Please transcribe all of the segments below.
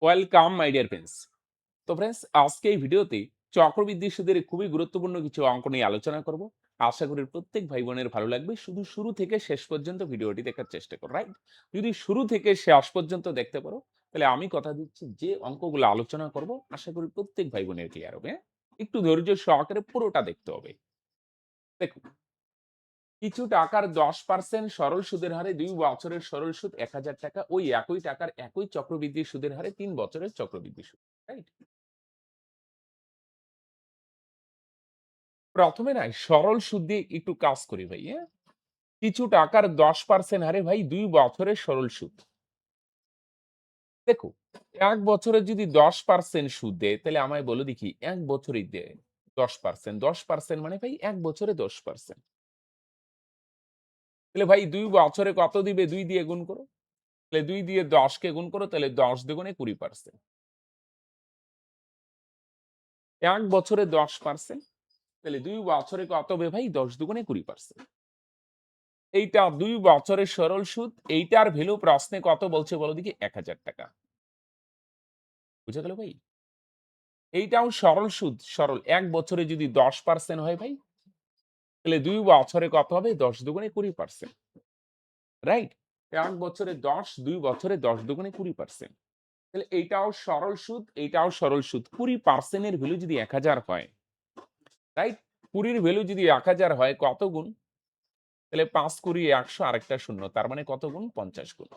Welcome my dear friends. তো friends, আজকে এই ভিডিওতে চক্রবৃদ্ধি সুদের খুবই গুরুত্বপূর্ণ কিছু অঙ্ক নিয়ে আলোচনা করব। আশা করি প্রত্যেক ভাই বোনের ভালো লাগবে। শুধু শুরু থেকে শেষ পর্যন্ত ভিডিওটি দেখার চেষ্টা করো, রাইট? যদি শুরু থেকে শেষ পর্যন্ত দেখতে পারো, তাহলে আমি কথা দিচ্ছি যে অঙ্কগুলো আলোচনা করব আশা করি প্রত্যেক ভাই বোনের ক্লিয়ার হবে, হ্যাঁ? একটু ধৈর্য সহকারে পুরোটা দেখতে হবে। দেখুন, কিছু টাকার 10% সরল সুদের হারে 2 বছরের সরল সুদ 1000 টাকা, ওই একই টাকার একই চক্রবৃদ্ধি সুদের হারে 3 বছরের চক্রবৃদ্ধি সুদ, রাইট? প্রথমে না সরল সুদ দিয়ে একটু কাজ করি ভাই, হ্যাঁ? কিছু টাকার 10% হারে ভাই 2 বছরের সরল সুদ। দেখো, 1 বছরে যদি 10% সুদ দেয় তাহলে আমায় বলো দেখি 1 বছরেই দেয় 10%। 10% মানে ভাই 1 বছরে 10%। তাহলে ভাই 2 বছরে কত দিবে? 2 দিয়ে গুণ করো। তাহলে 2 দিয়ে 10 কে গুণ করো, তাহলে 10 দুগুণে 20%। 1 বছরে 10%, তাহলে 2 বছরে কত হবে ভাই? 10 দুগুণে 20%। এইটা 2 বছরের সরল সুদ। এইটার ভ্যালু প্রশ্নে কত বলছে বলো দেখি? 1000 টাকা। বুঝা গেল ভাই? এইটাও সরল সুদ, সরল। 1 বছরে যদি 10% হয় ভাই, তাহলে 2 বছরে কত হবে? 10 দুগুণে 20%, রাইট? 1 বছরে 10, 2 বছরে 10 দুগুণে 20%। তাহলে এইটাও সরল সুদ, এইটাও সরল সুদ। 20% এর ভ্যালু যদি 1000 হয়, রাইট? 20 এর ভ্যালু যদি 1000 হয় কত গুণ? তাহলে 5 20 100 আরেকটা শূন্য। তার মানে কত গুণ? 50 গুণ।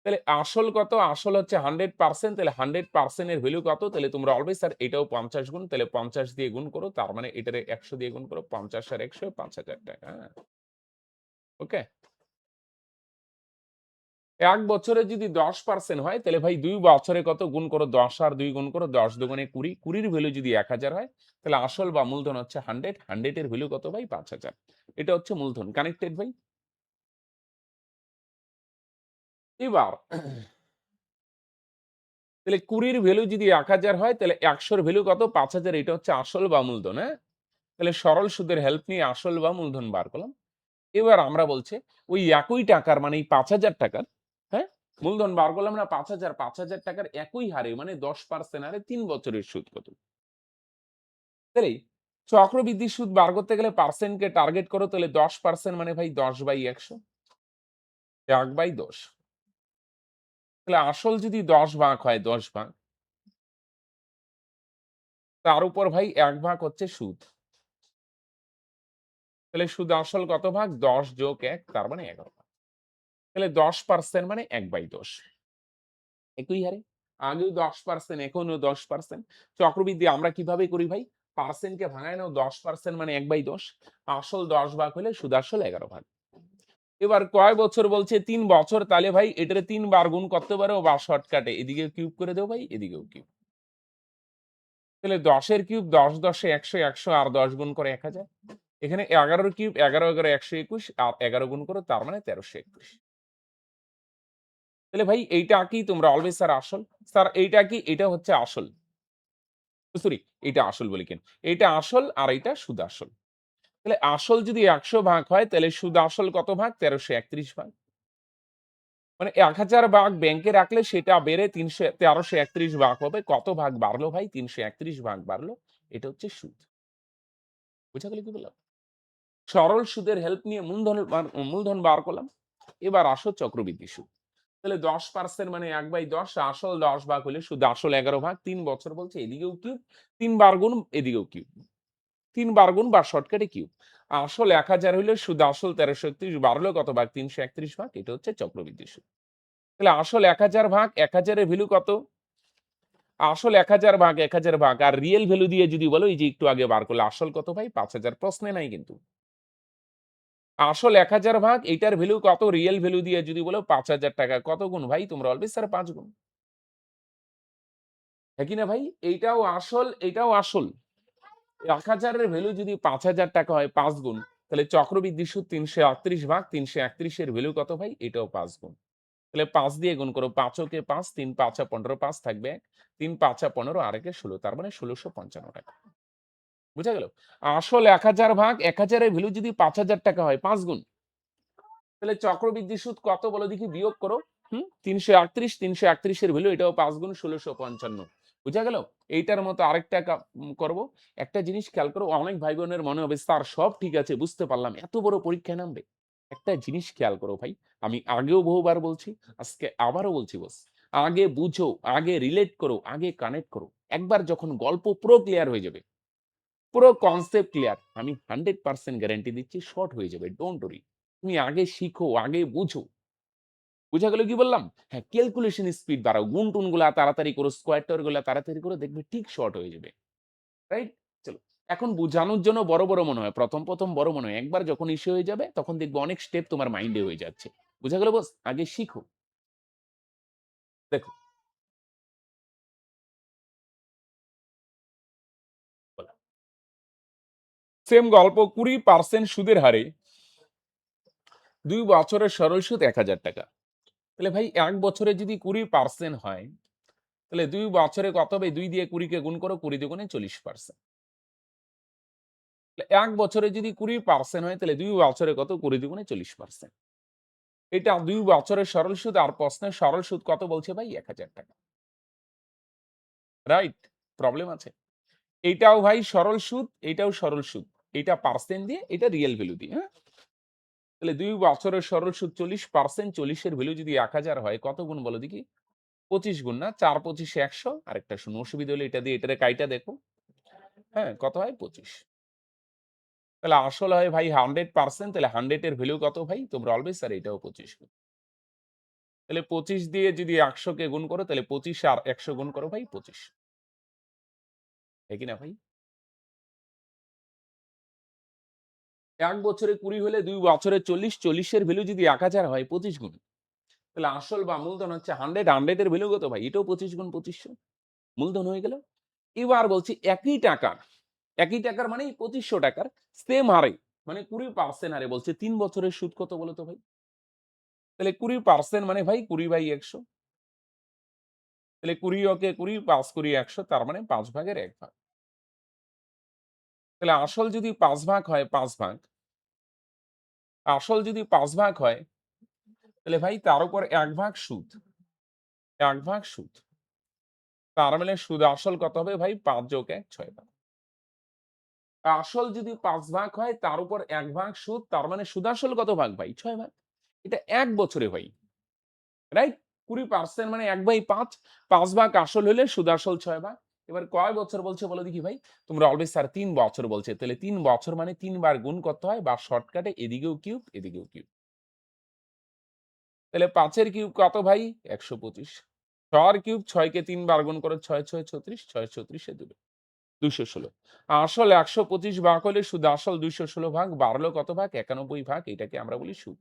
তাহলে আসল কত? আসল হচ্ছে 100%, তাহলে 100% এর ভ্যালু কত? তাহলে তোমরা অলওয়েজ স্যার এটাও 50 গুণ, তাহলে 50 দিয়ে গুণ করো। তার মানে এটারে 100 দিয়ে গুণ করো। 50 আর 100 5000 টাকা। হ্যাঁ? ওকে? 1 বছরে যদি 10% হয় তাহলে ভাই 2 বছরে কত? গুণ করো। 10 আর 2 গুণ করো। 10 দুগুণে 20। 20 এর ভ্যালু যদি 1000 হয় তাহলে আসল বা মূলধন হচ্ছে 100। 100 এর ভ্যালু কত ভাই? 5000। এটা হচ্ছে মূলধন। কানেক্টেড ভাই? এবার তাহলে 20 এর ভ্যালু যদি 1000 হয় তাহলে 100 এর ভ্যালু কত? 5000। এটা হচ্ছে আসল বা মূলধন, হ্যাঁ? তাহলে সরল সুদের হেল্প নিয়ে আসল বা মূলধন বার করলাম। এবার আমরা বলছে ওই একই টাকার মানে এই 5000 টাকার, হ্যাঁ? মূলধন বার করলাম না 5000, 5000 টাকার একই হারে মানে 10% হারে 3 বছরের সুদ কত? তাহলে চক্রবৃদ্ধি সুদ বার করতে গেলে পার্সেন্ট কে টার্গেট করো, তাহলে 10% মানে ভাই 10/100, 1/10। তাহলে আসল যদি 10 ভাগ হয়, 10 ভাগ, তার উপর ভাই 1 ভাগ হচ্ছে সুদ। তাহলে সুদ আসল কত ভাগ? 10 যোগ 1, তার মানে 11 ভাগ। তাহলে 10% মানে 1/10। একই হারে আগেও 10%, এখনো 10%। চক্রবৃদ্ধি আমরা কিভাবে করি ভাই? পার্সেন্ট কে ভাঙায় নাও। 10% মানে 1/10। আসল 10 ভাগ হলে সুদ আসল 11 ভাগ। এবার কয় বছর বলছে? 3 বছর। তাহলে ভাই এটারে 3 বার গুণ করতে পারো বা শর্টকাটে এদিকে কিউব করে দেও ভাই, এদিকেও কিউব। তাহলে 10 এর কিউব 10 10 এ 100, 100 আর 10 গুণ করে 1000। এখানে 11 এর কিউব 11 11 121 আর 11 গুণ করো, তার মানে 1321। তাহলে ভাই এইটা কি? তোমরা অলওয়েজ স্যার আসল। স্যার এইটা কি? এটা হচ্ছে আসল। সরি, এটা আসল বলি কেন? এইটা আসল আর এইটা সুদ আসল। তাহলে আসল যদি 100 ভাগ হয় তাহলে সুদ আসল কত ভাগ? 1331 ভাগ। মানে 1000 ভাগ ব্যাংকে রাখলে সেটা বেড়ে 1331 ভাগ হবে। কত ভাগ বাড়লো ভাই? 331 ভাগ বাড়লো। এটা হচ্ছে সুদ। বুঝা গেল কি বললাম? সরল সুদের হেল্প নিয়ে মূলধন বার করলাম। এবার আসো চক্রবৃদ্ধি সুদ। তাহলে 10% মানে 1/10, আসল 10 ভাগ হলে সুদ আসল 11 ভাগ। 3 বছর বলছে, এদিকেও কিউব। 3 বার গুণ, এদিকেও কিউব। 3 বার গুণ বা শর্টকাটে কিউব। আসল 1000 হইলে সুদ আসল 1331 বাড়লো কত ভাগ? 331 ভাগ। এটা হচ্ছে চক্রবৃদ্ধি সুদ। তাহলে আসল 1000 ভাগ 1000 এর ভ্যালু কত? আসল 1000 ভাগ 1000 ভাগ আর রিয়েল ভ্যালু দিয়ে যদি বলো, এই যে একটু আগে বার করলে আসল কত ভাই? 5000। প্রশ্নে নাই কিন্তু। আসল 1000 ভাগ এইটার ভ্যালু কত? রিয়েল ভ্যালু দিয়ে যদি বলো 5000 টাকা। কত গুণ ভাই? তোমরা অলওয়েজ স্যার 5 গুণ। হ্যাঁ কি না ভাই? এইটাও আসল, এইটাও আসল। 1000 এর ভ্যালু যদি 5000 টাকা হয় 5 গুণ, তাহলে চক্রবৃদ্ধি সুদ 338 ভাগ 331 এর ভ্যালু কত ভাই? এটাও 5 গুণ। তাহলে 5 দিয়ে গুণ করো। 5 ওকে 5, 3 5 15, 5 থাকবে 1, 3 5 15 আর 1 16, তার মানে 1655 টাকা। বুঝা গেল? আসল 1000 ভাগ 1000 এর ভ্যালু যদি 5000 টাকা হয় 5 গুণ। তাহলে চক্রবৃদ্ধি সুদ কত বলো দেখি, বিয়োগ করো। 338, 338 এর ভ্যালু, এটাও 5 গুণ 1655। বুঝা গেল? এইটার মতো আরেকটা করব। একটা জিনিস খেয়াল করো, অনেক ভাই বোনের মনে হবে স্যার সব ঠিক আছে, বুঝতে পারলাম, এত বড় পরীক্ষায় নামবে। একটা জিনিস খেয়াল করো ভাই, আমি আগেও বহুবার বলছি, আজকে আবারও বলছি বস, আগে বুঝো, আগে রিলেট করো, আগে কানেক্ট করো। একবার যখন গল্প পুরো ক্লিয়ার হয়ে যাবে, পুরো কনসেপ্ট ক্লিয়ার, আমি 100% গ্যারান্টি দিচ্ছি শর্ট হয়ে যাবে, ডোন্ট ওরি। তুমি আগে শিখো, আগে বুঝো। বুঝা গেল কি বললাম? হ্যাঁ, ক্যালকুলেশন স্পিড বাড়াও, গুণ টুন গুলা তাড়াতাড়ি করো, স্কোয়ার টয়ার গুলা তাড়াতাড়ি করো, দেখবে ঠিক শর্ট হয়ে যাবে। রাইট? চলো, এখন বুঝানোর জন্য বড় বড় মনে হয়, প্রথম প্রথম বড় মনে হয়, একবার যখন ইস্যু হয়ে যাবে তখন দেখবে অনেক স্টেপ তোমার মাইন্ডে হয়ে যাচ্ছে। বুঝা গেল বস? আগে শিখো। দেখো, সেম গল্প, 20% সুদের হারে 2 বছরের সরল সুদ 1000 টাকা। তাহলে ভাই 1 বছরে যদি 20% হয়, তাহলে 2 বছরে কত হবে? 2 দিয়ে 20 কে গুণ করো, 20 দুগুণে 40%। 1 বছরে যদি 20% হয়, তাহলে 2 বছরে কত? 20 দুগুণে 40%। এটা 2 বছরের সরল সুদ, আর প্রশ্নের সরল সুদ কত বলছে ভাই? 1000 টাকা। রাইট? প্রবলেম আছে? এইটাও ভাই সরল সুদ, এইটাও সরল সুদ। এটা পার্সেন্ট দিয়ে, এটা রিয়েল ভ্যালু দিয়ে, হ্যাঁ? তাহলে 2 বছরের সরল সুদ 40%, 40 এর ভ্যালু যদি 1000 হয়, কত গুণ বলো দেখি? 25 গুণ না? 4 25 100, আরেকটা শূন্য, অসুবিধা হলে এটা দিয়ে এটারে কাইটা দেখো। হ্যাঁ, কত হয়? 25। তাহলে আসল হয় ভাই 100%, তাহলে 100 এর ভ্যালু কত ভাই? তোমরা অলওয়েজ স্যার এটাও 25 গুণ। তাহলে 25 দিয়ে যদি 100 কে গুণ করো, তাহলে 25 আর 100 গুণ করো ভাই, 25। তাই কিনা ভাই? 1 বছরে 20 হলে 2 বছরে 40, 40 এর ভ্যালু যদি 1000 হয়, 25 গুণ। তাহলে আসল বা মূলধন হচ্ছে 100, 100 এর ভ্যালু কত ভাই? এটাও 25 গুণ 2500, মূলধন হয়ে গেল। এবার বলছি একই টাকার মানে 2500 টাকার সেম হারে, মানে 20% হারে বলছে 3 বছরের সুদ কত বলো তো ভাই? তাহলে 20% মানে ভাই 20/100। তাহলে 20 ওকে 20, 5 20 100, তার মানে 5 ভাগের 1 ভাগ। তাহলে আসল যদি 5 ভাগ হয়, 5 ভাগ, আসল যদি 5 ভাগ হয়, তাহলে ভাই তার উপর 1 ভাগ সুদ, 1 ভাগ সুদ। তার মানে সুদ আসল কত হবে ভাই? 5 যোগ 1 6 ভাগ। আসল যদি 5 ভাগ হয়, তার উপর 1 ভাগ সুদ, তার মানে সুদ আসল কত ভাগ ভাই? 6 ভাগ। এটা 1 বছরে ভাই। রাইট? 20% মানে 1/5, 5 ভাগ আসল হলে সুদ আসল 6 ভাগ। এবার কয় বছর বলছে বলো দেখি ভাই? তোমরা অলওয়েজ স্যার 3 বছর বলছে। তাহলে 3 বছর মানে 3 বার গুণ করতে হয়, বা শর্টকাটে এদিকেও কিউব, এদিকেও কিউব। তাহলে 5 এর কিউব কত ভাই? 125। 6 এর কিউব, 6 কে 3 বার গুণ করো, 6 6 36, 6 36 এ 2, 216। আসল 125 ভাগ হলে সুদ আসল 216 ভাগ, বাড়লো কত ভাগ? 91 ভাগ। এটাকে আমরা বলি সুদ।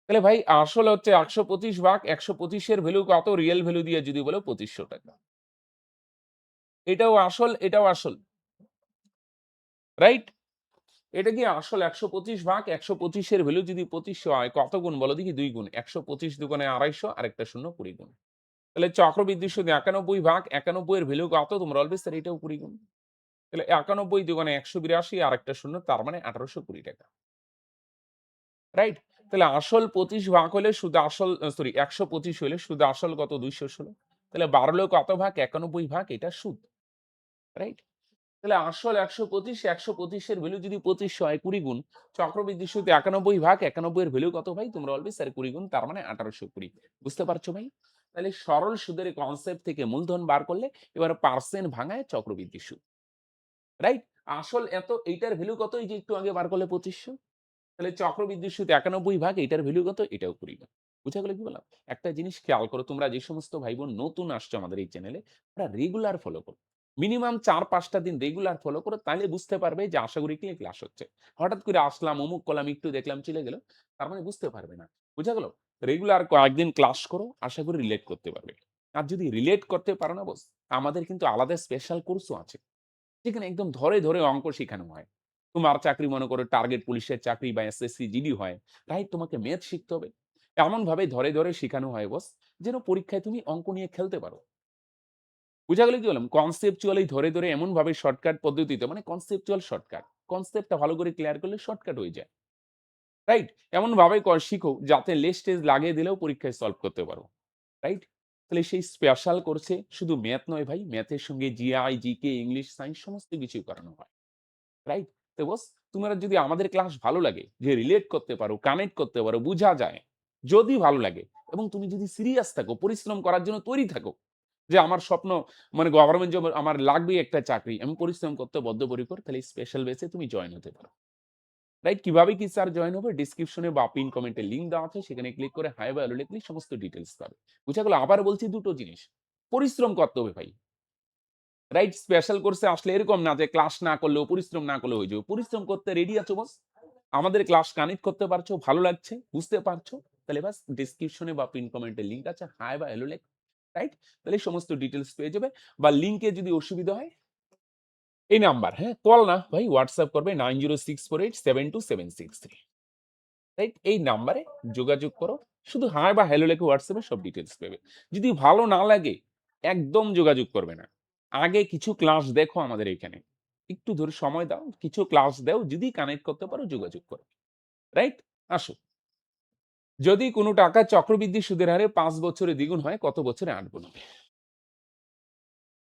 তাহলে ভাই আসল হচ্ছে 125 ভাগ, 125 এর ভ্যালু কত? রিয়েল ভ্যালু দিয়ে যদি বলো 2500 টাকা। এটাও আসল, এটাও আসল। রাইট? এটা কি আসল? 125 ভাগ 125 এর ভ্যালু যদি 2500 হয়, কত গুণ বলো দেখি? 2 গুণ। 125 দুগুণে 250, আরেকটা শূন্য 20 গুণ। তাহলে চক্রবৃদ্ধি সুদ 91 ভাগ 91 এর ভ্যালু কত? তোমরা অলওয়েজ স্যার এটাও 20 গুণ। তাহলে 91 দুগুণে 182, আরেকটা শূন্য, তার মানে 1820 টাকা। রাইট? তাহলে আসল 25 ভাগ হলে সুদ আসল, সরি 125 হলে সুদ আসল কত? 216। তাহলে বাড়লো কত ভাগ? 91 ভাগ, এটা সুদ। রাইট? তাহলে আসল 125, 125 এর ভ্যালু যদি 2500 হয়, 20 গুণ। চক্রবৃদ্ধি সুদ 91 ভাগ 91 এর ভ্যালু কত ভাই? তোমরা অলওয়েজ স্যার 20 গুণ, তার মানে 1820। বুঝতে পারছো ভাই? তাহলে সরল সুদের কনসেপ্ট থেকে মূলধন বার করলে, এবার পার্সেন্ট ভাঙায় চক্রবৃদ্ধি সুদ। রাইট? আসল এত, এইটার ভ্যালু কত? এই যে একটু আগে বার করলে 2500। তাহলে চক্রবৃদ্ধি সুদ 91 ভাগ, এটার ভ্যালু কত? এটাও 20 ভাগ। বুঝা গেল কি বললাম? একটা জিনিস খেয়াল করো, তোমরা যে সমস্ত ভাই বোন নতুন আসছো আমাদের এই চ্যানেলে, ওরা রেগুলার ফলো করো। মিনিমাম 4-5টা দিন রেগুলার ফলো করো, তাহলে বুঝতে পারবে যে আশা করি কি ক্লাস হচ্ছে। হঠাৎ করে আসলাম, অমুক করলাম, একটু দেখলাম, চলে গেল, তার মানে বুঝতে পারবে না। বুঝা গেল? রেগুলার কয়েকদিন ক্লাস করো, আশা করি রিলেট করতে পারবে। আর যদি রিলেট করতে পারো না বস, আমাদের কিন্তু আলাদা স্পেশাল কোর্সও আছে, যেখানে একদম ধরে ধরে অঙ্ক শেখানো হয়। তোমার চাকরি মনে করো টার্গেট পুলিশের চাকরি বা এসএসসি জিডি হয়, রাইট? তোমাকে ম্যাথ শিখতে হবে, এমন ভাবে ধরে ধরে শেখানো হয় বস, যেন পরীক্ষায় তুমি অঙ্ক নিয়ে খেলতে পারো। বুঝা গেল কি বললাম? কনসেপচুয়ালি ধরে ধরে এমন ভাবে শর্টকাট পদ্ধতিতে, মানে কনসেপচুয়াল শর্টকাট, কনসেপ্টটা ভালো করে ক্লিয়ার করলে শর্টকাট হয়ে যায়। রাইট? এমনভাবে শিখো যাতে লেস টেজ লাগিয়ে দিলেও পরীক্ষায় সলভ করতে পারো। রাইট? তাহলে সেই স্পেশাল কোর্সে শুধু ম্যাথ নয় ভাই, ম্যাথের সঙ্গে জিআই, জিকে, ইংলিশ, সায়েন্স সমস্ত কিছুই করানো হয়। রাইট? তো বস তোমরা যদি আমাদের ক্লাস ভালো লাগে, যে রিলেট করতে পারো, কানেক্ট করতে পারো, বুঝা যায়, যদি ভালো লাগে এবং তুমি যদি সিরিয়াস থাকো, পরিশ্রম করার জন্য তৈরি থাকো, যে আমার স্বপ্ন মানে গভর্নমেন্ট জব আমার লাগবেই একটা চাকরি, আমি পরিশ্রম করতে বদ্ধপরিকর, তাহলে স্পেশাল বেসে তুমি জয়েন হতে পারো। রাইট? কিভাবে কি স্যার জয়েন হবে? ডেসক্রিপশনে বা পিন কমেন্টে লিংক দেওয়া আছে। সেখানে ক্লিক করে হাই বা হ্যালো লিখলেই সমস্ত ডিটেইলস পাবে। বুঝা গেল? আবার বলছি দুটো জিনিস। পরিশ্রম করতে হবে ভাই। রাইট? স্পেশাল কোর্সে আসলে এরকম না যে ক্লাস না করলেও, পরিশ্রম না করলেও হয়ে যাবে। পরিশ্রম করতে রেডি আছো বস? আমাদের ক্লাস কানেক্ট করতে পারছো, ভালো লাগছে, বুঝতে পারছো? তাহলে বাস ডেসক্রিপশনে বা পিন কমেন্টে লিংক আছে। হাই বা হ্যালো লেখ। রাইট? তাহলে সমস্ত ডিটেইলস পেয়ে যাবে বা লিংকে যদি অসুবিধা হয় এই নাম্বার, হ্যাঁ? কল না ভাই WhatsApp করবে 9064872763 রাইট? এই নাম্বারে যোগাযোগ করো। শুধু হাই বা হ্যালো লিখে WhatsApp এ সব ডিটেইলস পেবে। যদি ভালো না লাগে একদম যোগাযোগ করবে না। আগে কিছু ক্লাস দেখো আমাদের এইখানে। একটু ধরে সময় দাও, কিছু ক্লাস দাও, যদি কানেক্ট করতে পারো যোগাযোগ করো। রাইট? আসো। যদি কোনো টাকা চক্রবৃদ্ধি সুদের হারে ৫ বছরে দ্বিগুণ হয়, কত বছরে ৮ গুণ হবে?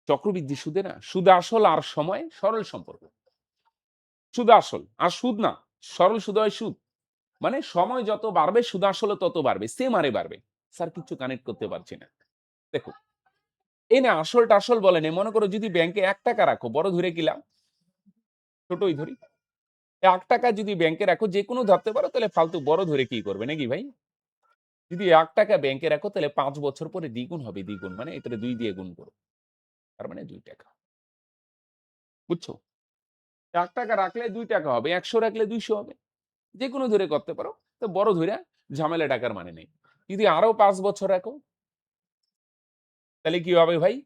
চক্রবৃদ্ধি সুদে না, সুদ আসল আর সময় সরল সম্পর্ক। সুদ আসল আর সুদ না, সরল সুদ হয় সুদ। মানে সময় যত বাড়বে সুদ আসলে তত বাড়বে, সেম হারে বাড়বে। স্যার কিচ্ছু কানেক্ট করতে পারছি না। দেখো, এই না আসল-টাসল বলে নাই। মনে করো যদি ব্যাংকে ৳১ রাখো, বড় ধরে কি লাভ? ছোটই ধরি। ৳১ যদি ব্যাংকে রাখো যেকোনো ধরতে পারো তাহলে ফালতু বড় ধরে কি করবে নাকি ভাই? যদি ৳১ ব্যাংকে রাখো তাহলে ৫ বছর পরে দ্বিগুণ হবে দ্বিগুণ। মানে এটারে ২ দিয়ে গুণ করো। তার মানে ৳২ বুঝছো? ৳১ রাখলে ৳২ হবে, ১০০ রাখলে ২০০ হবে। যেকোনো ধরে করতে পারো। তো বড় ধইরা ঝামেলা টাকার মানে নেই। যদি আরো ৫ বছর রাখো তাহলে কি হবে ভাই?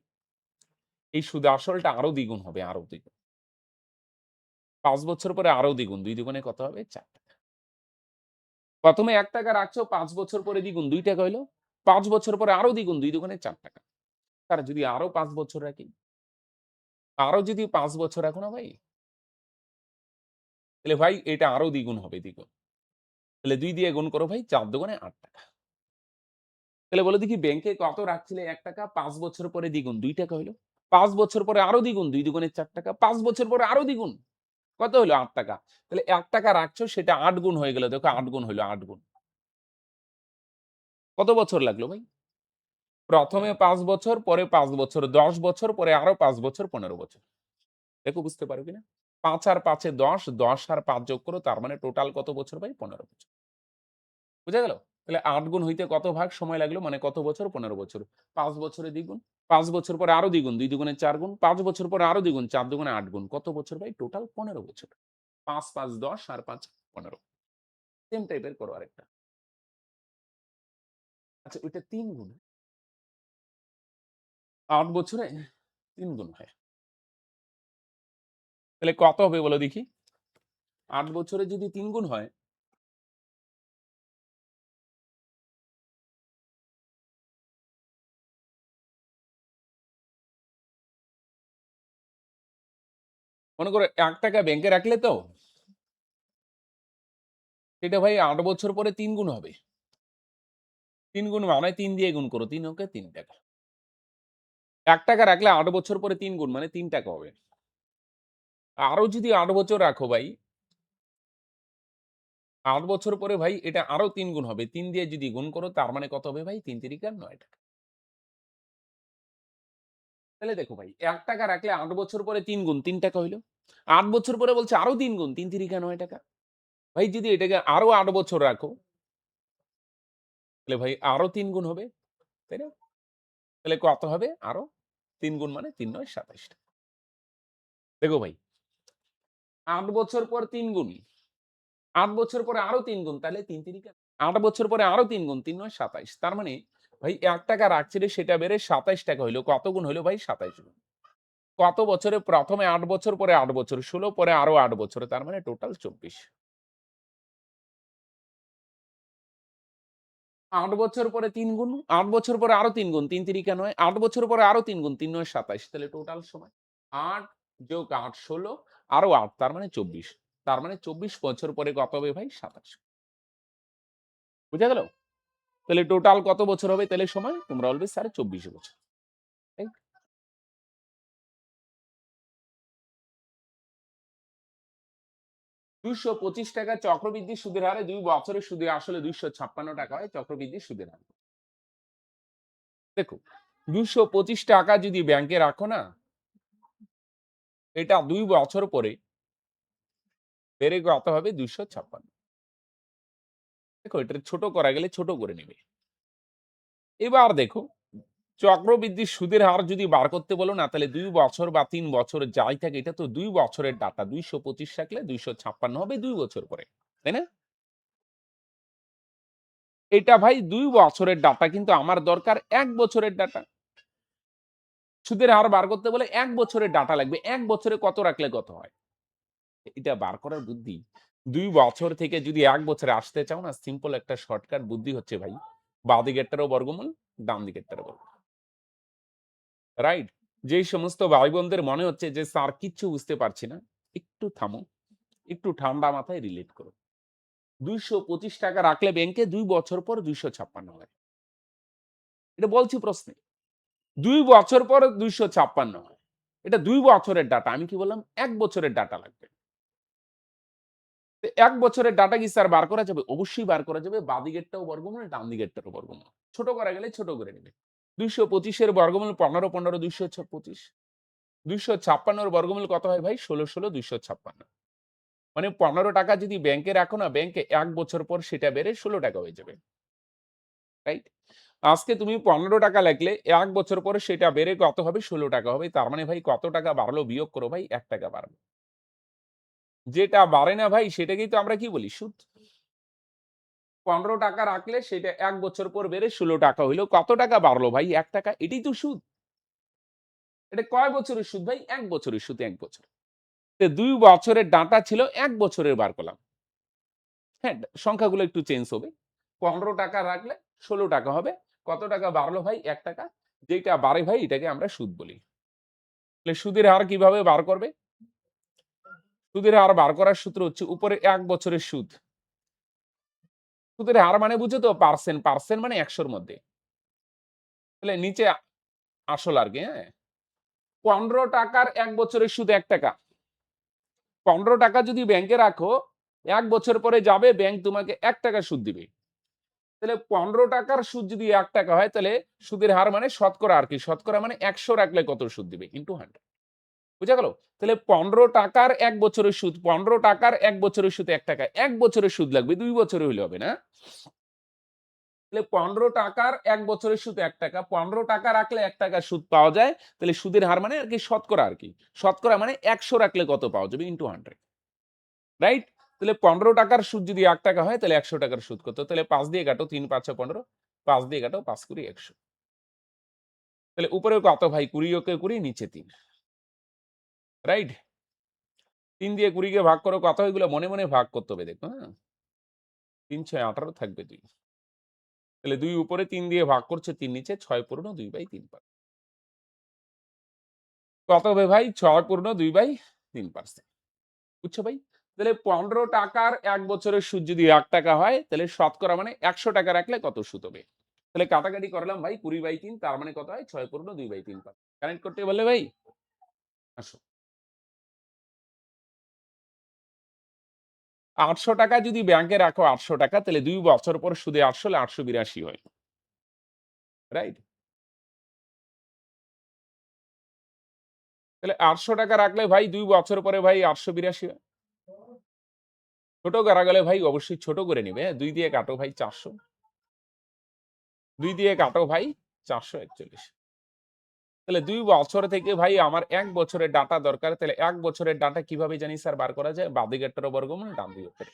এই সুদ আসলটা আরো দ্বিগুণ হবে, আরো দ্বিগুণ। ৫ বছর পরে আরো দ্বিগুণ। ২ দুগুণে কত হবে? ৳৪। ১ম এ ৳১ রাখছো, ৫ বছর পরে দ্বিগুণ ৳২ হইলো। ৫ বছর পরে আরো দ্বিগুণ, ২ দুগুণে ৳৪। আর যদি আরো ৫ বছর রাখি, আরো যদি ৫ বছর রাখো না ভাই, তাহলে ভাই এটা আরো দ্বিগুণ হবে, দ্বিগুণ। তাহলে ২ দিয়ে গুণ করো ভাই, ৪ দুগুণে ৳৮। তাহলে বলো দেখি ব্যাংকে কত রাখছিলে ৳১, ৫ বছর পরে দ্বিগুণ ৳২ হইলো। ৫ বছর পরে আরো দ্বিগুণ, ২ দুগুণে ৳৪। ৫ বছর পরে আরো দ্বিগুণ। কত হইলো? ৳৮। তাহলে ৳১ রাখছো সেটা ৮ গুণ হয়ে গেল। দেখো ৮ গুণ হইলো, ৮ গুণ। কত বছর লাগলো ভাই? ১ম এ ৫ বছর, পরে ৫ বছর, ১০ বছর, পরে আরো ৫ বছর, ১৫ বছর। দেখো বুঝতে পারো কিনা? ৫ আর ৫ এ ১০, ১০ আর ৫ যোগ করো তার মানে টোটাল কত বছর ভাই? ১৫ বছর। বুঝা গেল? তাহলে ৮ গুণ হইতে কত ভাগ সময় লাগলো? মানে কত বছর? ১৫ বছর। ৫ বছরে দ্বিগুণ। ৫ বছর পরে আরো দ্বিগুণ, ২ দুগুণে ৪ গুণ। ৫ বছর পরে আরো দ্বিগুণ, ৪ দুগুণে ৮ গুণ। কত বছর ভাই? টোটাল ১৫ বছর। ৫, ৫, ১০ আর ৫, ১৫। সেম টাইপের করো আরেকটা। আচ্ছা ওইটা ৩ গুণ। ৮ বছরে ৩ গুণ হয়। তাহলে কত হবে বলো দেখি? ৮ বছরে যদি ৩ গুণ হয়, মনে করো ৳১ ব্যাংকে রাখলে তো, সেটা ভাই ৮ বছর পরে ৩ গুণ হবে। ৩ গুণ মানে ৩ দিয়ে গুণ করো। ৩ অঙ্কে ৳৩। ৳১ রাখলে ৮ বছর পরে ৩ গুণ মানে ৳৩ হবে। আরো যদি ৮ বছর রাখো ভাই, ৮ বছর পরে ভাই এটা আরো ৩ গুণ হবে। ৩ দিয়ে যদি গুণ করো তার মানে কত হবে ভাই? ৩ তিরিকা ৳৯। তাহলে দেখো ভাই ৳১ রাখলে ৮ বছর পরে ৩ গুণ ৳৩ হইলো। ৮ বছর পরে বলছে আরো ৩ গুণ ৩ তিরিকা ৳৯। ভাই যদি এটাকে আরো ৮ বছর রাখো, তাহলে ভাই আরো ৩ গুণ হবে, তাই না? তাহলে কত হবে? আরো ৩ গুণ মানে ৩ ৯ ২৭ টা। দেখো ভাই ৮ বছর পর ৩ গুণ, ৮ বছর পরে আরো ৩ গুণ তাহলে ৩ তিরিকা ৮ বছর পরে আরো ৩ গুণ ৩ ৯ ২৭। তার মানে ভাই ৳১ রাখছিলে সেটা বেড়ে ৳২৭ হইলো। কত গুণ হইলো ভাই? ২৭ গুণ। কত বছরে? ১ম এ ৮ বছর, পরে ৮ বছর, ১৬ পরে আরো ৮ বছর। তার মানে টোটাল ২৪। ৮ বছর পরে ৩ গুণ, ৮ বছর পরে আরো ৩ গুণ, ৩ তিরিকা ৯, ৮ বছর পরে আরো ৩ গুণ, ৩ ৯ ২৭। তাহলে টোটাল সময় ৮ যোগ ৮ ১৬ আরো ৮ তার মানে ২৪। তার মানে ২৪ বছর পরে কত হবে ভাই? ২৭। বুঝা গেল? তাহলে টোটাল কত বছর হবে তাহলে সময়? তোমরা বলবে স্যার 24 বছর। রাইট? ৳২২৫ চক্রবৃদ্ধি সুদের হারে ২ বছরের সুদে আসলে ৳২৫৬ হয় চক্রবৃদ্ধি সুদের হার। দেখো, ৳২২৫ যদি ব্যাংকে রাখো না, এটা ২ বছর পরে বেড়ে কত হবে? ২৫৬। দেখো, এটা ছোট করা গেলে ছোট করে নেবে। এবার দেখো, চক্রবৃদ্ধি সুদের হার যদি বার করতে বলো না, তাহলে ২ বছর বা ৩ বছর যাই থাকে, এটা তো ২ বছরের ডাটা। ২২৫ থাকলে ২৫৬ হবে ২ বছর পরে। তাই না? এটা ভাই ২ বছরের ডাটা, কিন্তু আমার দরকার ১ বছরের ডাটা। সুদের হার বার করতে বলে ১ বছরের ডাটা লাগবে। ১ বছরে কত রাখলে কত হয়? এটা বার করার বুদ্ধি ২ বছর থেকে যদি ১ বছরে আসতে চাও না, সিম্পল একটা শর্টকাট বুদ্ধি হচ্ছে ভাই, বাঁ দিকেরটারও বর্গমূল, ডান দিকেরটারও বর্গমূল। রাইট? যেই সমস্ত ভাই বোনদের মনে হচ্ছে যে স্যার কিচ্ছু বুঝতে পারছি না, একটু থামো, একটু ঠান্ডা মাথায় রিলেট করো। ৳২২৫ রাখলে ব্যাংকে ২ বছর পর ২৫৬ হয়। এটা বলছি প্রশ্নে। ২ বছর পর ২৫৬ হয়। এটা ২ বছরের ডাটা। আমি কি বললাম? ১ বছরের ডাটা লাগবে। তো ১ বছরের ডাটা কি স্যার বার করা যাবে? অবশ্যই বার করা যাবে। বাঁদিকেরটাও বর্গমূল, ডান দিকেরটারও বর্গমূল। ছোট করা গেলে ছোট করে নিবে। ২২৫ এর বর্গমূল ১৫, ১৫ ২৫০। ২৫৬ এর বর্গমূল কত হয় ভাই? ১৬, ১৬ ২৫৬। মানে ৳১৫ যদি ব্যাংকে রাখো না, ব্যাংকে ১ বছর পর সেটা বেড়ে ৳১৬ হয়ে যাবে। রাইট? আজকে তুমি ৳১৫ লাগলে ১ বছর পরে সেটা বেড়ে কত হবে? ৳১৬ হবে। তার মানে ভাই কত টাকা বাড়লো বিয়োগ করো ভাই, ৳১ বাড়লো। যেটা বাড়ে না ভাই সেটাকেই তো আমরা কি বলি? সুদ। ৳১৫ রাখলে সেটা ১ বছর পর বেড়ে ৳১৬ হইলো। কত টাকা বাড়লো ভাই? ৳১। এটাই তো সুদ। এটা কয় বছরের সুদ ভাই? ১ বছরের সুদ, ১ বছর। ২ বছরের ডাটা ছিল, ১ বছরের বার করলাম। হ্যাঁ, সংখ্যাগুলো একটু চেঞ্জ হবে। ৳১৫ রাখলে ৳১৬ হবে। কত টাকা বাড়লো ভাই? ৳১। যেটা বাড়ে ভাই এটাকে আমরা সুদ বলি। তাহলে সুদের হার কিভাবে বার করবে? সুদের হার বার করার সূত্র হচ্ছে উপরে ১ বছরের সুদ। সুদের হার মানে বুঝো তো? পার্সেন্ট, পার্সেন্ট মানে ১০০ র মধ্যে। তাহলে নিচে আসল আরকি, হ্যাঁ? ৳১৫ র ১ বছরের সুদ ৳১। ৳১৫ যদি ব্যাংকে রাখো, ১ বছর পরে যাবে ব্যাংক তোমাকে ৳১ সুদ দিবে। তাহলে ৳১৫ র সুদ যদি ৳১ হয়, তাহলে সুদের হার মানে শতকরা আরকি। শতকরা মানে ১০০ রাখলে কত সুদ দিবে? ইন্টু 100। বুঝা গেল? তাহলে ৳১৫ র ১ বছরের সুদ, ৳১৫ র ১ বছরের সুদ ৳১। ১ বছরের সুদ লাগবে, ২ বছরে হইলে হবে না? তাহলে ৳১৫ র ১ বছরের সুদ ৳১। ৳১৫ রাখলে ৳১ সুদ পাওয়া যায়। তাহলে সুদের হার মানে আরকি শতকরা আরকি। শতকরা মানে ১০০ রাখলে কত পাওয়া যাবে? ইন্টু 100। রাইট? তাহলে ৳১৫ র সুদ যদি ৳১ হয়, তাহলে ৳১০০ র সুদ কত? তাহলে ৫ দিয়ে কাটো, ৩ ৫ ১৫, ৫ দিয়ে কাটো, ৫ কুড়ি ১০০। তাহলে উপরেও কত ভাই? ২০ ওকে ২০, নিচে ৩। রাইট? ৩ দিয়ে ২০ কে ভাগ করো, কত হয়? এগুলো মনে, মনে ভাগ করতে হবে দেখো, হ্যাঁ? ৩ ৬ ১৮ থাকবে ২। তাহলে ২ উপরে, ৩ দিয়ে ভাগ করছে, ৩ নিচে, ৬ পূর্ণ ২/৩ পার। কত হবে ভাই? ৬ পূর্ণ ২/৩%। বুঝছো ভাই? তাহলে ৳১৫ র ১ বছরের সুদ যদি ৳১ হয়, তাহলে শতকরা মানে ৳১০০ রাখলে কত সুদ হবে? তাহলে কাটাকাটি করলাম ভাই ২০/৩, তার মানে কত হয়? ৬ পূর্ণ ২/৩ কানেক্ট করতে পারলে ভাই? আসো। ৳৮০০ যদি ব্যাংকে রাখো, ৳৮০০, তাহলে ২ বছর পর সুদে আসলে ৮৮২ হয়। রাইট? তাহলে ৳৮০০ রাখলে ভাই ২ বছর পরে ভাই ৮৮২ হয়। ছোট করা গেলে ভাই অবশ্যই ছোট করে নিবে, হ্যাঁ? ২ দিয়ে কাটো ভাই ৪০০। ২ দিয়ে কাটো ভাই ৪৪১। তাহলে ২ বছর থেকে ভাই আমার ১ বছরের ডাটা দরকার। তাহলে ১ বছরের ডাটা কিভাবে জানি স্যার বার করা যায়? বাঁদিকেরটারও বর্গমূল, ডান দিকেরটারও।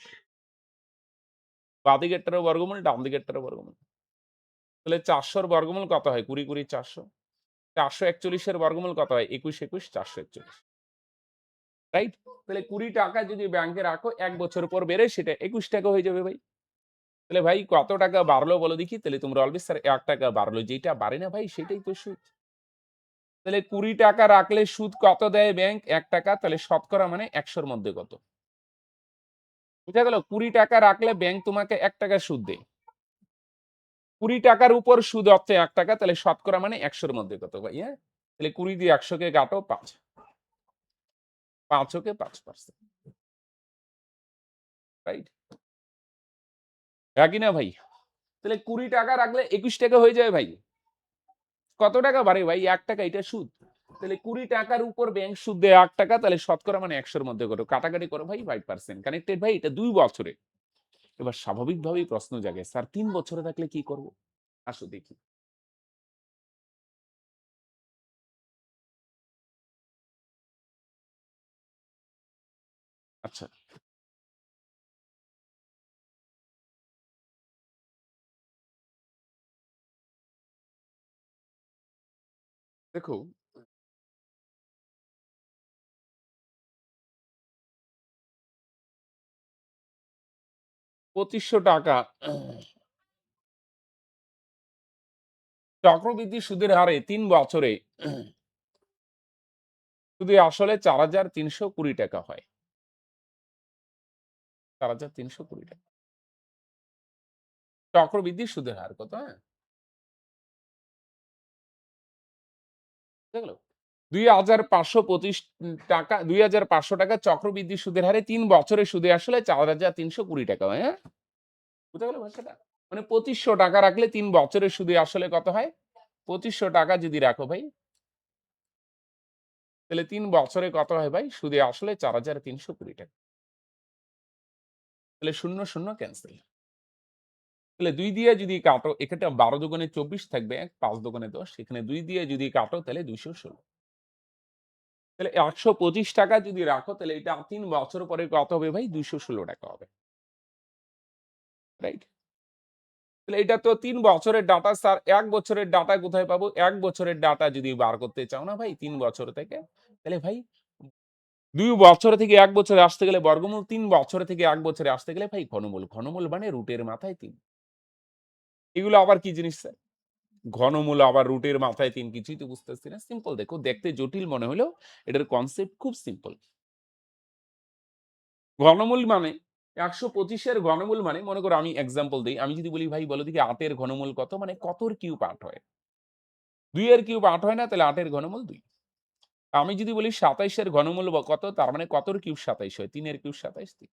বাঁদিকেরটারও বর্গমূল, ডান দিকেরটারও বর্গমূল। তাহলে ৪০০ র বর্গমূল কত হয়? ২০, ২০ ৪০০। ৪৪১ এর বর্গমূল কত হয়? ২১, ২১ ৪৪১। রাইট? তাহলে ৳২০ যদি ব্যাংকে রাখো, ১ বছর পর বেড়ে সেটা ৳২১ হয়ে যাবে ভাই। তাহলে ভাই কত টাকা বাড়লো বলো দেখি? তাহলে তোমরা বলবে স্যার ৳১ বাড়লো। যেটা বাড়ে না ভাই সেটাই তো সুদ। তাহলে ৳২০ রাখলে সুদ কত দেয় ব্যাংক? ৳১। তাহলে শতকরা মানে ১০০ র মধ্যে কত? বুঝা গেল? ৳২০ রাখলে ব্যাংক তোমাকে ৳১ সুদ দেয়। 20 টাকার উপর সুদ হচ্ছে 1 টাকা, তাহলে শতকরা মানে 100 এর মধ্যে কত ভাই? হ্যাঁ, তাহলে 20 দিয়ে 100 কে কাটো 5, 5 ওকে 5%, রাইট? একই না ভাই? তাহলে 20 টাকা রাখলে 21 টাকা হয়ে যায় ভাই। কত টাকা বাড়ে ভাই? 1 টাকা, এটা সুদ। তাহলে 20 টাকার উপর ব্যাংক সুদ দেয় 1 টাকা, তাহলে শতকরা মানে 100 এর মধ্যে করো। কাটাকাটি করো ভাই 5%। কানেক্টেড ভাই, এটা 2 বছরে। এবার স্বাভাবিকভাবেই প্রশ্ন জাগে, স্যার 3 বছরে থাকলে কি করব? আসো দেখি। আচ্ছা, দেখো 2500 টাকা চক্রবৃদ্ধি সুদের হারে 3 বছরে যদি আসলে 4,320 টাকা হয়। 4,320 টাকা। চক্রবৃদ্ধি সুদের হার কত? হ্যাঁ? বুঝা গেল? 2,525 টাকা, 2,500 টাকা চক্রবৃদ্ধি সুদের হারে 3 বছরে সুদে আসলে 4,320 টাকা হয়। হ্যাঁ? বুঝা গেল ভাষাটা? মানে 2500 টাকা রাখলে 3 বছরের সুদে আসলে কত হয়? 2500 টাকা যদি রাখো ভাই, তাহলে 3 বছরে কত হয় ভাই? সুদে আসলে 4,320 টাকা। তাহলে 0, 0 ক্যানসেল। তাহলে 2 দিয়ে যদি কাটো, এক্ষেত্রে 12 দুগুণে 24 থাকবে, 5 দুগুণে 10, এখানে 2 দিয়ে যদি কাটো তাহলে 216। তাহলে 125 টাকা যদি রাখো, তাহলে এটা 3 বছর পরে কত হবে ভাই? 216 টাকা হবে। রাইট? তাহলে এটা তো 3 বছরের ডাটা স্যার, 1 বছরের ডাটা কোথায় পাবো? 1 বছরের ডাটা যদি বার করতে চাও না ভাই 3 বছর থেকে, তাহলে ভাই 2 বছর থেকে 1 বছরে আসতে গেলে বর্গমূল, 3 বছর থেকে 1 বছরে আসতে গেলে ভাই ঘনমূল। ঘনমূল মানে রুটের মাথায় 3। এগুলো আবার কি জিনিস স্যার? ঘনমূল আবার রুটের মাথায় 3, কিছুই তো বুঝতেছি না। সিম্পল দেখো, দেখতে জটিল মনে হলেও এটার কনসেপ্ট খুব সিম্পল। ঘনমূল মানে 125 এর ঘনমূল মানে, মনে করো আমি এক্সাম্পল দেই। আমি যদি বলি ভাই বলো দেখি 8 এর ঘনমূল কত? মানে কতর কিউব 8 হয়? 2 এর কিউব 8 হয় না, তাহলে 8 এর ঘনমূল 2। আমি যদি বলি 27 এর ঘনমূল কত? তার মানে কতর কিউব 27 হয়? 3 এর কিউব 27, 3।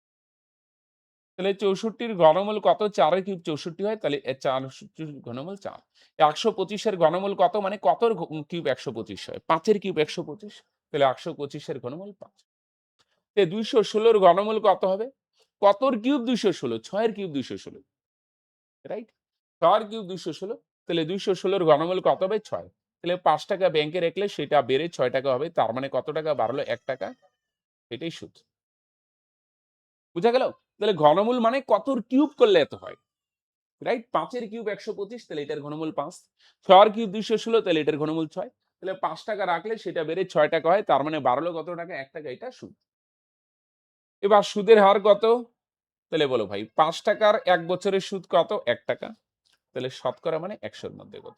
তাহলে 64 এর ঘনমূল কত? 4 এর কিউব 64 হয়, তাহলে 64 ঘনমূল 4। 125 এর ঘনমূল কত? মানে কতর কিউব 125 হয়? 5 এর কিউব 125, তাহলে 125 এর ঘনমূল 5। 216 এর ঘনমূল কত হবে? কতর কিউব 216? 6 এর কিউব 216, রাইট? 6 এর কিউব 216, তাহলে 216 এর ঘনমূল কত হবে? 6। তাহলে 5 টাকা ব্যাংকে রাখলে সেটা বেড়ে 6 টাকা হবে। তার মানে কত টাকা বাড়লো? 1 টাকা। এটাই সুদ। বুঝা গেল? তাহলে ঘনমূল মানে কতর কিউব করলে এত হয়, রাইট? 5 এর কিউব 125, তাহলে এটার ঘনমূল 5। 6 এর কিউব 216, তাহলে এটার ঘনমূল 6। তাহলে 5 টাকা রাখলে সেটা বেড়ে 6 টাকা হয়। তার মানে বাড়লো কত টাকা? 1 টাকা। এটা সুদ। এবার সুদের হার কত? তাহলে বলো ভাই 5 টাকার 1 বছরের সুদ কত? 1 টাকা। তাহলে শতকরা মানে 100 এর মধ্যে কত?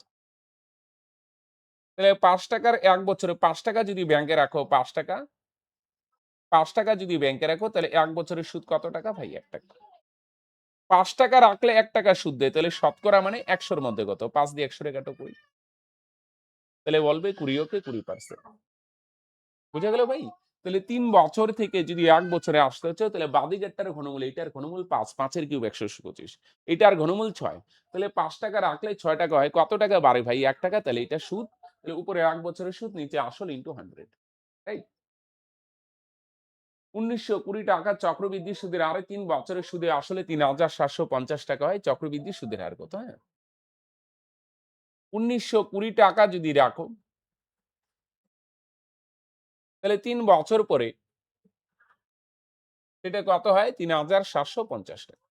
তাহলে 5 টাকার 1 বছরে 5 টাকা যদি ব্যাংকে রাখো, 5 টাকা, 5 টাকা যদি ব্যাংকে রাখো, তাহলে 1 বছরের সুদ কত টাকা ভাই? 1 টাকা। 5 টাকা রাখলে 1 টাকা সুদ দেয়, তাহলে শতকরা মানে 100 এর মধ্যে কত? 5 দিয়ে 100 রে কাটো 20। তাহলে বলবে 20 ওকে 20%। বুঝা গেল ভাই? তাহলে 3 বছর থেকে যদি 1 বছরে আসতে হচ্ছে, তাহলে বাদিকেরটার ঘনমূল, এটার ঘনমূল 5, 5 এর কিউব 125, এটার ঘনমূল 6। তাহলে 5 টাকা রাখলে 6 টাকা হয়। কত টাকা বাড়ে ভাই? 1 টাকা। তাহলে এটা সুদ। তাহলে উপরে 1 বছরের সুদ, নিচে আসল ইনটু 100, রাইট? 1920 টাকা চক্রবৃদ্ধি সুদের হারে 3 বছরের সুদে আসলে 3,750 টাকা হয়। চক্রবৃদ্ধি সুদের হার কত? হ্যাঁ? 1920 টাকা যদি রাখো, তাহলে 3 বছর পরে সেটা কত হয়? 3,750 টাকা।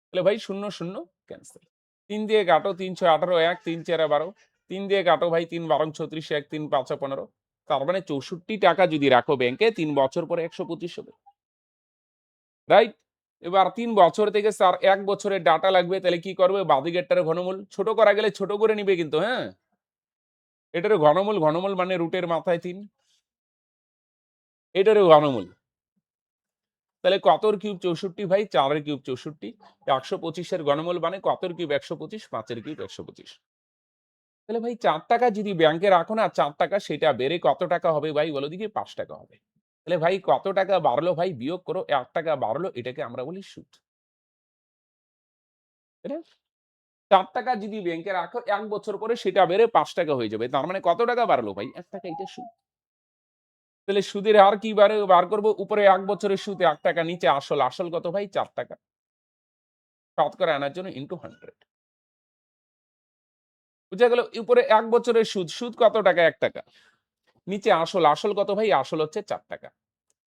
তাহলে ভাই 0, 0 ক্যানসেল। 3 দিয়ে কাটো, ৩ ছয় 18, ১ ৩ 4 12। ৩ দিয়ে কাটো ভাই, ৩ 12 36, ১ ৩ ৫ 15। তার মানে ৬৪ টাকা যদি রাখো ব্যাংকে, ৩ বছর পরে ১25 হবে, রাইট? এবার ৩ বছর থেকে স্যার ১ বছরের ডাটা লাগবে, তাহলে কি করবে? বাদিকেরটার ঘনমূল ছোট করা গেলে ছোট করে নিবে কিন্তু, হ্যাঁ? এটারও ঘনমূল, ঘনমূল মানে রুটের মাথায় ৩, এটারও ঘনমূল। তাহলে কতর কিউব 64 ভাই? 4 এর কিউব 64। 125 এর ঘনমূল মানে কতর কিউব 125, 5 এর কিউব 125। তাহলে ভাই ৳4 যদি ব্যাংকে রাখো না, ৳4 সেটা বেড়ে কত টাকা হবে ভাই বলো দেখি? ৳5 হবে। তাহলে ভাই কত টাকা বাড়লো ভাই? বিয়োগ করো। ৳1 বাড়লো, এটাকে আমরা বলি সুদ। তাই না? ৳4 যদি ব্যাংকে রাখো ১ বছর পরে সেটা বেড়ে ৳5 হয়ে যাবে। তার মানে কত টাকা বাড়লো ভাই? ৳1 এটা সুদ। তাহলে সুদের হার কি বার করব? উপরে ১ বছরের সুদ ৳1, নিচে আসল। আসল কত ভাই? ৳4। শতকরা আনার জন্য ইনটু 100। বুঝা গেল? উপরে ১ বছরের সুদ। সুদ কত টাকা? ৳1। নিচে আসল। আসল কত ভাই? আসল হচ্ছে ৳4।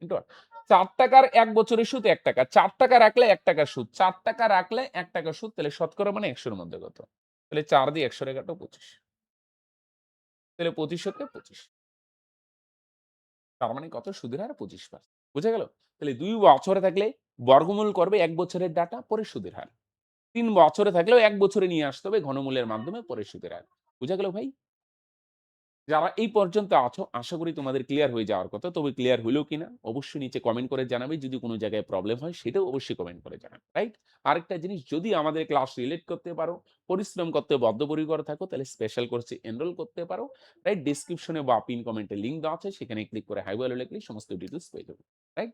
ইনটু ৳4 র ১ বছরের সুদ ৳1। ৳4 রাখলে ৳1 সুদ। ৳4 রাখলে ৳1 সুদ। তাহলে শতকরা মানে ১০০ র মধ্যে কত? তাহলে ৪ দিয়ে ১০০ রে কাটো ২৫। তাহলে ২৫ হতে ২৫। তার মানে কত? সুদের হার ২৫%। বুঝা গেল? তাহলে ২ বছরে থাকলে বর্গমূল করবে ১ বছরের ডাটা, পরে সুদের হার। ৩ বছরে থাকলেও ১ বছরে নিয়ে আসতে হবে ঘনমূলের মাধ্যমে, পরে সুদের হার। বুঝা গেল ভাই? যারা এই পর্যন্ত আছো আশা করি তোমাদের ক্লিয়ার হয়ে যাওয়ার কথা। তবে ক্লিয়ার হইল কিনা অবশ্যই নিচে কমেন্ট করে জানাবে। যদি কোন জায়গায় প্রবলেম হয় সেটাও অবশ্যই কমেন্ট করে জানাবে। রাইট? আরেকটা জিনিস, যদি আমাদের ক্লাস রিলেট করতে পারো, পরিশ্রম করতে বদ্ধপরিকর থাকো, তাহলে স্পেশাল কোর্সে এনরোল করতে পারো। রাইট? ডেসক্রিপশনে বা পিন কমেন্টে লিংক দেওয়া আছে, সেখানে ক্লিক করে হাই বলে লিখলেই সমস্ত ডিটেইলস পেয়ে যাবে। রাইট?